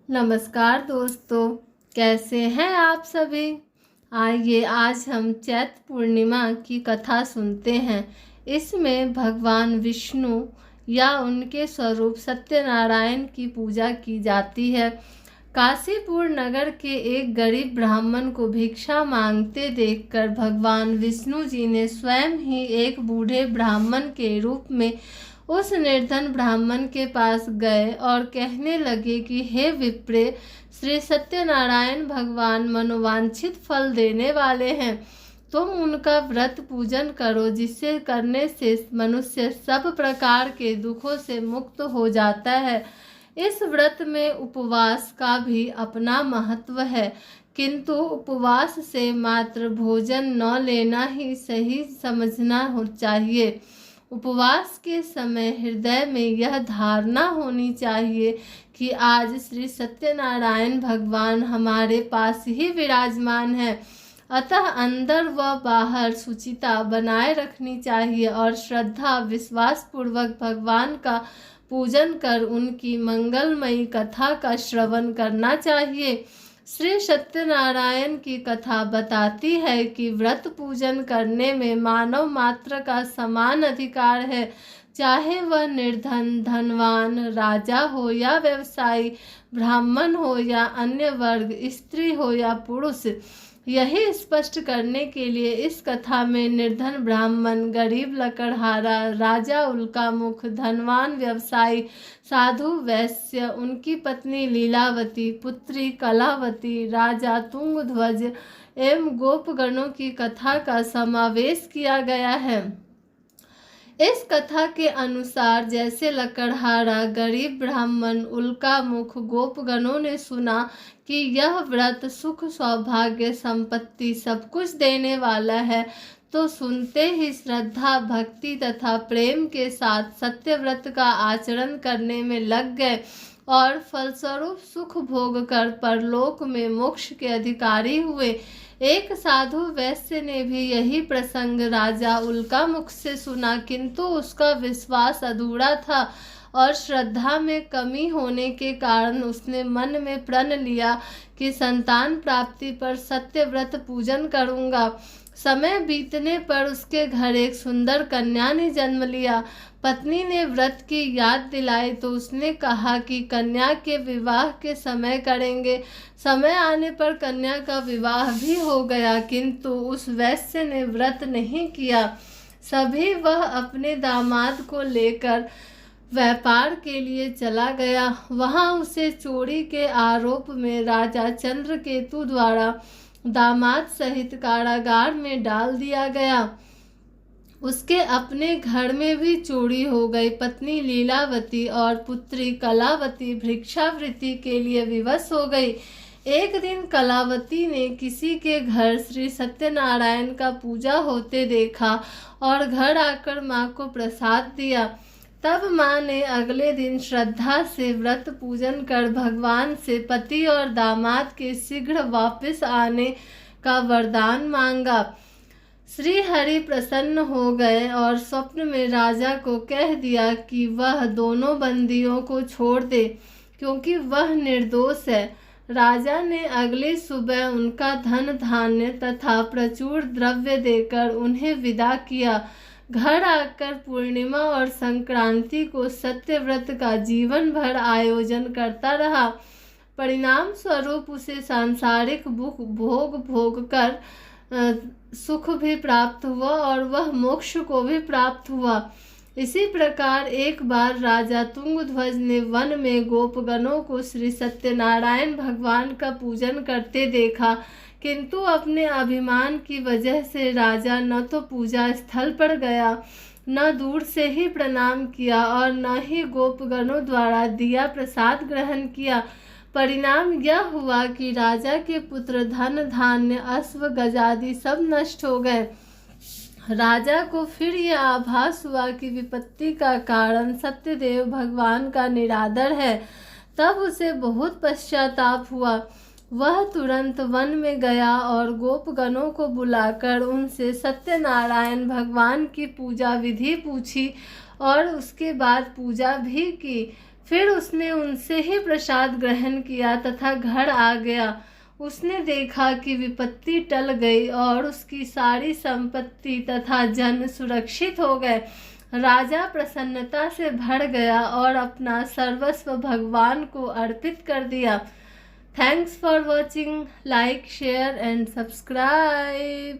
नमस्कार दोस्तों, कैसे हैं आप सभी। आइए आज हम चैत्र पूर्णिमा की कथा सुनते हैं। इसमें भगवान विष्णु या उनके स्वरूप सत्यनारायण की पूजा की जाती है। काशीपुर नगर के एक गरीब ब्राह्मण को भिक्षा मांगते देखकर भगवान विष्णु जी ने स्वयं ही एक बूढ़े ब्राह्मण के रूप में उस निर्धन ब्राह्मण के पास गए और कहने लगे कि हे विप्रे, श्री सत्यनारायण भगवान मनोवांछित फल देने वाले हैं। तुम उनका व्रत पूजन करो, जिसे करने से मनुष्य सब प्रकार के दुखों से मुक्त हो जाता है। इस व्रत में उपवास का भी अपना महत्व है, किंतु उपवास से मात्र भोजन न लेना ही सही समझना चाहिए। उपवास के समय हृदय में यह धारणा होनी चाहिए कि आज श्री सत्यनारायण भगवान हमारे पास ही विराजमान है। अतः अंदर व बाहर शुचिता बनाए रखनी चाहिए और श्रद्धा विश्वास पूर्वक भगवान का पूजन कर उनकी मंगलमयी कथा का श्रवण करना चाहिए। श्री सत्यनारायण की कथा बताती है कि व्रत पूजन करने में मानव मात्र का समान अधिकार है, चाहे वह निर्धन, धनवान, राजा हो या व्यवसायी, ब्राह्मण हो या अन्य वर्ग, स्त्री हो या पुरुष। यही स्पष्ट करने के लिए इस कथा में निर्धन ब्राह्मण, गरीब लकड़हारा, राजा उल्कामुख, धनवान व्यवसायी, साधु वैश्य, उनकी पत्नी लीलावती, पुत्री कलावती, राजा तुंगध्वज एवं गोपगणों की कथा का समावेश किया गया है। इस कथा के अनुसार जैसे लकड़हारा, गरीब ब्राह्मण, उल्कामुख, गोपगणों ने सुना कि यह व्रत सुख, सौभाग्य, संपत्ति सब कुछ देने वाला है, तो सुनते ही श्रद्धा, भक्ति तथा प्रेम के साथ सत्य व्रत का आचरण करने में लग गए और फलस्वरूप सुख भोग कर परलोक में मोक्ष के अधिकारी हुए। एक साधु वैश्य ने भी यही प्रसंग राजा उल्कामुख से सुना, किंतु उसका विश्वास अधूरा था और श्रद्धा में कमी होने के कारण उसने मन में प्रण लिया कि संतान प्राप्ति पर सत्य व्रत पूजन करूंगा। समय बीतने पर उसके घर एक सुंदर कन्या ने जन्म लिया। पत्नी ने व्रत की याद दिलाई तो उसने कहा कि कन्या के विवाह के समय करेंगे। समय आने पर कन्या का विवाह भी हो गया, किंतु उस वैश्य ने व्रत नहीं किया। सभी वह अपने दामाद को लेकर व्यापार के लिए चला गया। वहां उसे चोरी के आरोप में राजा चंद्रकेतु द्वारा दामाद सहित कारागार में डाल दिया गया। उसके अपने घर में भी चोरी हो गई। पत्नी लीलावती और पुत्री कलावती भिक्षावृत्ति के लिए विवश हो गई। एक दिन कलावती ने किसी के घर श्री सत्यनारायण का पूजा होते देखा और घर आकर माँ को प्रसाद दिया। तब माँ ने अगले दिन श्रद्धा से व्रत पूजन कर भगवान से पति और दामाद के शीघ्र वापस आने का वरदान मांगा। श्री हरि प्रसन्न हो गए और स्वप्न में राजा को कह दिया कि वह दोनों बंदियों को छोड़ दे, क्योंकि वह निर्दोष है। राजा ने अगली सुबह उनका धन धान्य तथा प्रचुर द्रव्य देकर उन्हें विदा किया। घर आकर पूर्णिमा और संक्रांति को सत्यव्रत का जीवन भर आयोजन करता रहा। परिणाम स्वरूप उसे सांसारिक भोग कर सुख भी प्राप्त हुआ और वह मोक्ष को भी प्राप्त हुआ। इसी प्रकार एक बार राजा तुंगध्वज ने वन में गोपगणों को श्री सत्यनारायण भगवान का पूजन करते देखा, किंतु अपने अभिमान की वजह से राजा न तो पूजा स्थल पर गया, न दूर से ही प्रणाम किया और न ही गोपगणों द्वारा दिया प्रसाद ग्रहण किया। परिणाम यह हुआ कि राजा के पुत्र, धन धान्य, अश्व गजादि सब नष्ट हो गए। राजा को फिर यह आभास हुआ कि विपत्ति का कारण सत्यदेव भगवान का निरादर है। तब उसे बहुत पश्चाताप हुआ। वह तुरंत वन में गया और गोपगणों को बुलाकर उनसे सत्यनारायण भगवान की पूजा विधि पूछी और उसके बाद पूजा भी की। फिर उसने उनसे ही प्रसाद ग्रहण किया तथा घर आ गया। उसने देखा कि विपत्ति टल गई और उसकी सारी संपत्ति तथा जन सुरक्षित हो गए। राजा प्रसन्नता से भर गया और अपना सर्वस्व भगवान को अर्पित कर दिया। Thanks for watching. Like, share and subscribe.